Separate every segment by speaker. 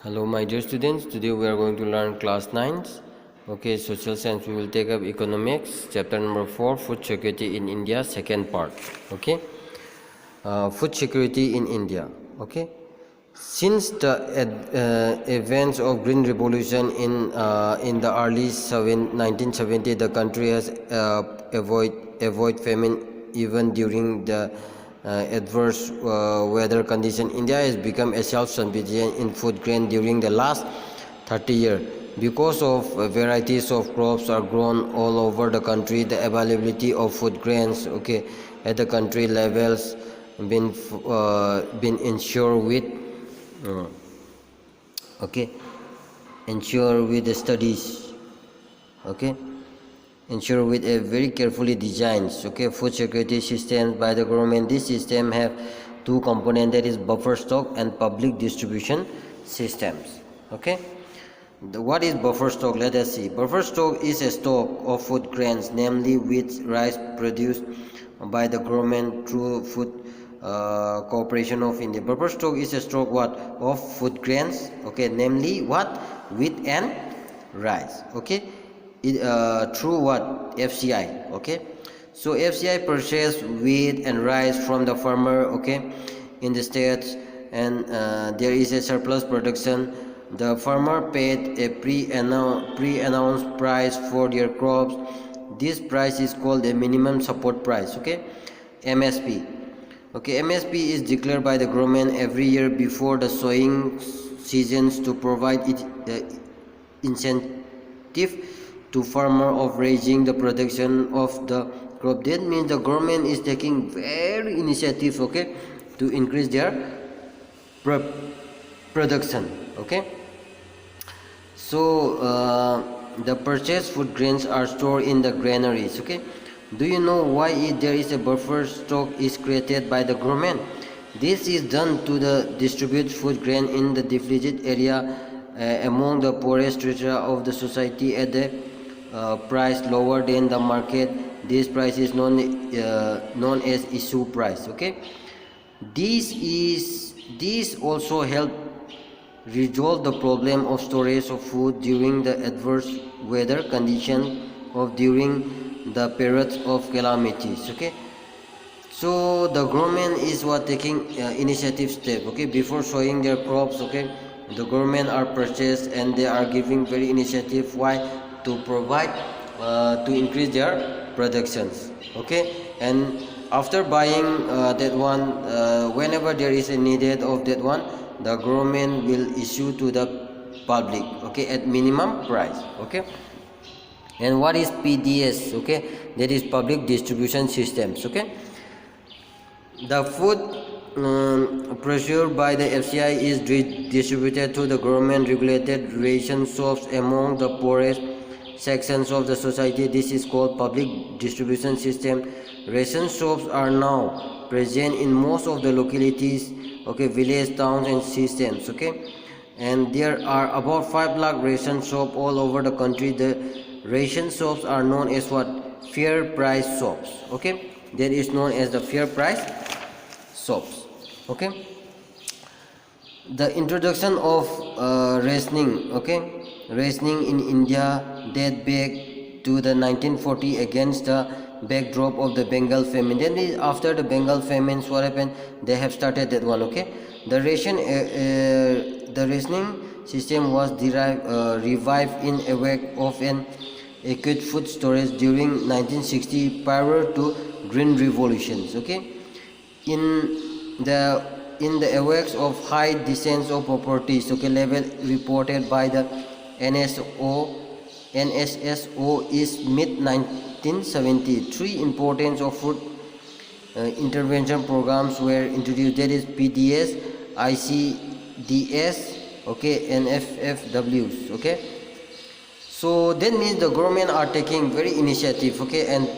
Speaker 1: Hello my dear students, today we are going to learn class 9. Okay, social science. We will take up economics, chapter number 4, food security in India, second part. Okay, food security in India. Okay, since the events of green revolution in the early 1970, the country has avoid famine even during the adverse weather condition. India has become a self-sufficient in food grain during the last 30 years. Because of varieties of crops are grown all over the country, the availability of food grains, okay, at the country levels been ensured with uh, okay, ensure with the studies, okay, ensure with a very carefully designed, okay, food security systems by the government. This system have two components, that is buffer stock and public distribution systems. Okay, what is buffer stock? Let us see. Buffer stock is a stock of food grains, namely wheat, rice, produced by the government through food Corporation of India. Buffer stock is a stock what of food grains, okay, namely what, wheat and rice, okay, through what, FCI, okay. So FCI purchase wheat and rice from the farmer, okay, in the states, and there is a surplus production. The farmer paid a pre-announced price for their crops. This price is called a minimum support price, okay, MSP. Okay, MSP is declared by the government every year before the sowing seasons to provide incentive to farmer of raising the production of the crop. That means the government is taking very initiative, okay, to increase their production, okay. So the purchased food grains are stored in the granaries, okay. Do you know why there is a buffer stock is created by the government? This is done to distribute food grain in the deficit area among the poorest strata of the society at the price lower than the market. This price is known as issue price, okay. This also help resolve the problem of storage of food during the adverse weather condition of during the periods of calamities, okay. So the government is what taking initiative step, okay, before sowing their crops, okay. The government are purchased and they are giving very initiative. Why? To provide to increase their productions, okay. And after buying that one, whenever there is a needed of that one, the government will issue to the public, okay, at minimum price, okay. And what is PDS? Okay, that is public distribution systems, okay. The food procured by the FCI is distributed to the government regulated ration shops among the poorest sections of the society. This is called public distribution system. Ration shops are now present in most of the localities, okay, village, towns and systems, okay. And there are about 5 lakh ration shops all over the country. The ration shops are known as what? Fair price shops, okay. That is known as the fair price shops, okay. The introduction of rationing, okay, rationing in India date back to the 1940 against the backdrop of the Bengal famine. Then after the Bengal famine, what happened? They have started that one, okay. The rationing system was revived in a wake of an acute food storage during 1960 prior to green revolutions, okay. In the awakes of high descents of properties, okay, level reported by the NSSO is mid 1973. Importance of food intervention programs were introduced, that is PDS, ICDS, okay, and FFWs, okay. So that means the government are taking very initiative, okay, and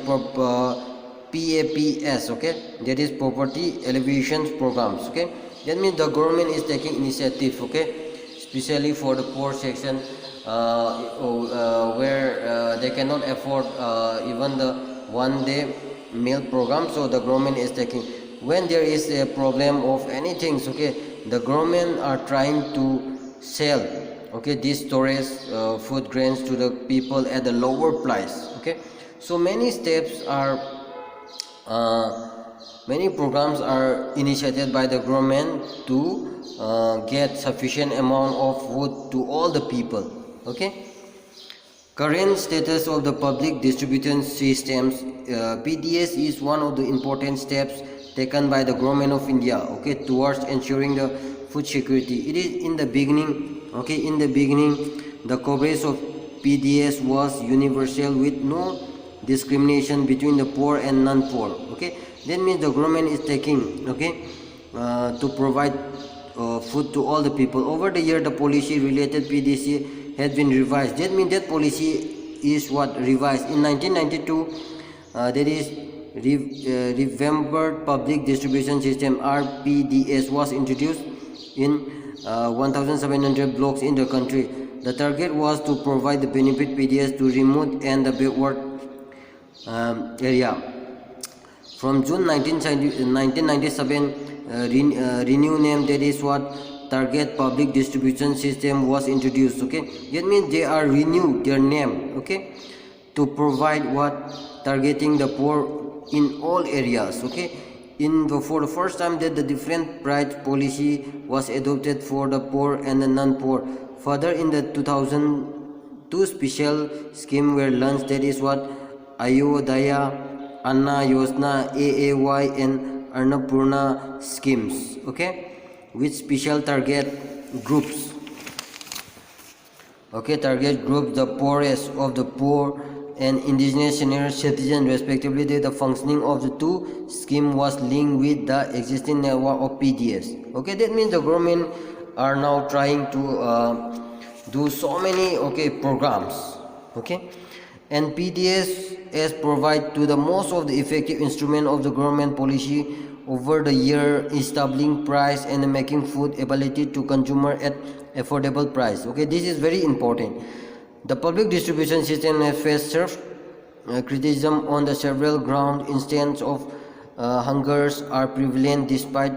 Speaker 1: PAPS, okay, that is poverty alleviation programs, okay. That means the government is taking initiative, okay, especially for the poor section where they cannot afford even the one day meal program. So the government is taking, when there is a problem of anything, okay, the government are trying to sell, okay, these storage food grains to the people at the lower price. Okay, so many steps are many programs are initiated by the government to get sufficient amount of food to all the people. Okay, current status of the public distribution systems. PDS is one of the important steps taken by the government of India, okay, towards ensuring the food security. It is in the beginning, okay, in the beginning the coverage of PDS was universal with no discrimination between the poor and non-poor. Okay, that means the government is taking, okay, to provide food to all the people. Over the year, the policy related PDC has been revised. That means that policy is what revised in 1992. That is revamped public distribution system (RPDS) was introduced in 1,700 blocks in the country. The target was to provide the benefit PDS to remote and the backward area. From June 1997, renew name, that is what target public distribution system was introduced. Okay, that means they are renewed their name, okay, to provide what targeting the poor in all areas. Okay, for the first time that the different price policy was adopted for the poor and the non-poor. Further, in the 2002 special scheme were launched, that is what Ayodhya, Anna Yojana, AAY and Annapurna schemes, okay, with special target groups. Okay, target groups the poorest of the poor and indigenous senior citizens respectively. The functioning of the two scheme was linked with the existing network of PDS. Okay, that means the government are now trying to do so many, okay, programs. Okay, and PDS as provide to the most of the effective instrument of the government policy over the year, establishing price and making food ability to consumer at affordable price. Okay, this is very important. The public distribution system has faced served criticism on the several grounds. Instances of hungers are prevalent despite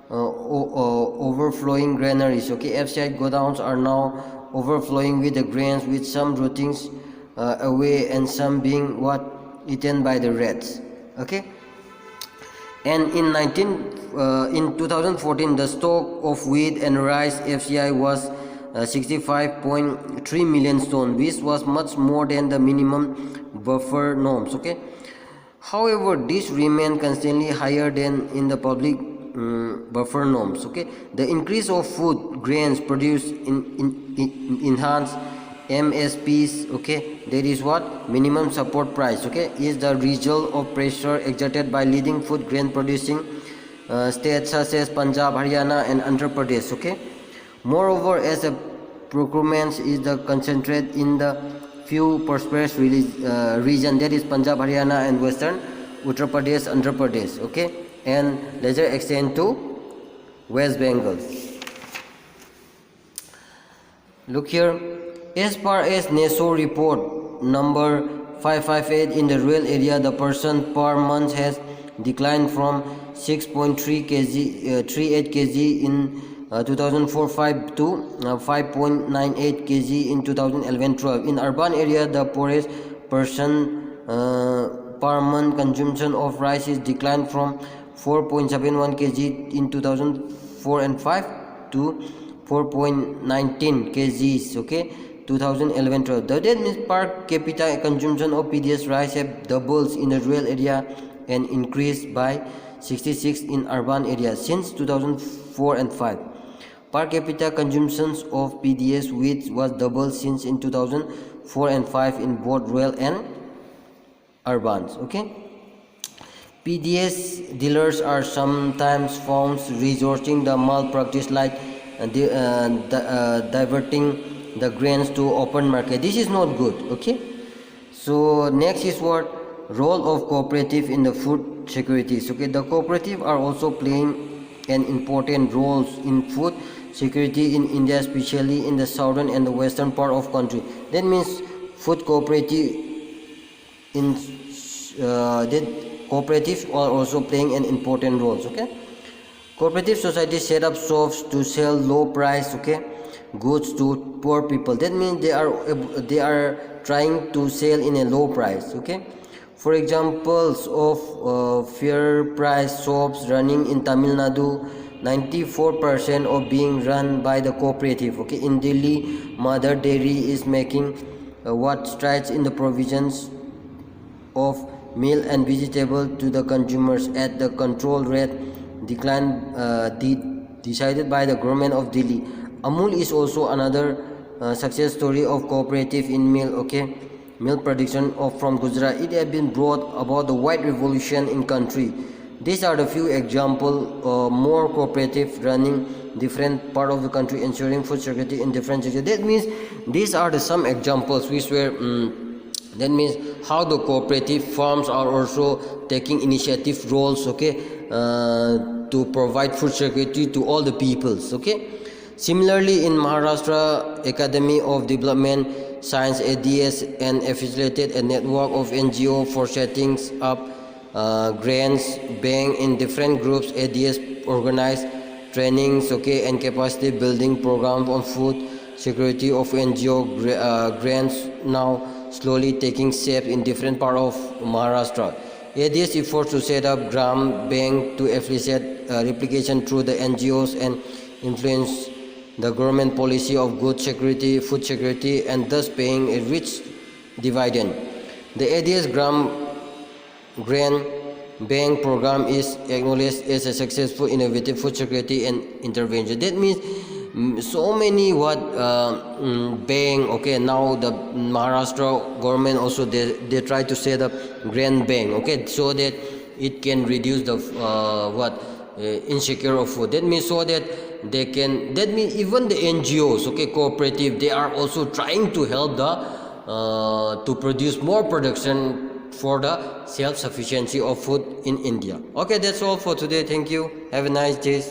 Speaker 1: overflowing granaries. Okay, FCI godowns are now overflowing with the grains, with some rotting away and some being what eaten by the rats. Okay, and in 2014 the stock of wheat and rice FCI was 65.3 million tons, which was much more than the minimum buffer norms. Okay, however, this remained constantly higher than in the public buffer norms. Okay, the increase of food grains produced in enhanced MSPs, okay, that is what minimum support price, okay, is the result of pressure exerted by leading food grain producing states such as Punjab, Haryana and Andhra Pradesh. Okay, moreover, as a procurement is the concentrate in the few prosperous region, that is Punjab, Haryana and Western Uttar Pradesh, Andhra Pradesh. Okay, and lesser extent to West Bengal. Look here, as per as NESO report number 558, in the rural area the person per month has declined from 6.38 kg in 2004-5 to 5.98 kg in 2011-12. In urban area, the poorest person per month consumption of rice is declined from 4.71 kg in 2004 and 5 to 4.19 kgs, okay, 2011-12. That means per capita consumption of PDS rice have doubles in the rural area and increased by 66 in urban area since 2004 and 5. Per capita consumptions of PDS wheat was double since in 2004 and 5 in both rural and urbans. Okay, PDS dealers are sometimes found resorting the malpractice like diverting the grains to open market. This is not good. Okay, so next is what role of cooperative in the food securities. Okay, the cooperative are also playing an important role in food security in India, especially in the southern and the western part of country. That means food cooperative in that cooperatives are also playing an important role. Okay, cooperative society set up shops to sell low price, okay, goods to poor people. That means they are trying to sell in a low price. Okay, for examples of fair price shops running in Tamil Nadu, 94% of being run by the cooperative. Okay, in Delhi, Mother Dairy is making what strides in the provisions of meal and vegetable to the consumers at the control rate decline decided by the government of Delhi. Amul is also another success story of cooperative in milk. Okay, milk production from Gujarat. It has been brought about the white revolution in country. These are the few example more cooperative running different part of the country, ensuring food security in different sectors. That means these are the some examples which were that means how the cooperative farms are also taking initiative roles. Okay, to provide food security to all the peoples. Okay, similarly in Maharashtra, Academy of Development Science ADS and affiliated a network of NGO for setting up grants bank in different groups. ADS organized trainings, okay, and capacity building programs on food security of NGO grants now slowly taking shape in different part of Maharashtra. ADS efforts to set up gram bank to affiliate replication through the NGOs and influence the government policy of good security, food security, and thus paying a rich dividend. The ADS Grant Bank program is acknowledged as a successful innovative food security and intervention. That means so many bank. Okay, now the Maharashtra government also they try to set up grand bank. Okay, so that it can reduce the insecure of food. That means so that they can, that means even the NGOs, okay, cooperative, they are also trying to help the to produce more production for the self-sufficiency of food in India. Okay, that's all for today. Thank you. Have a nice day.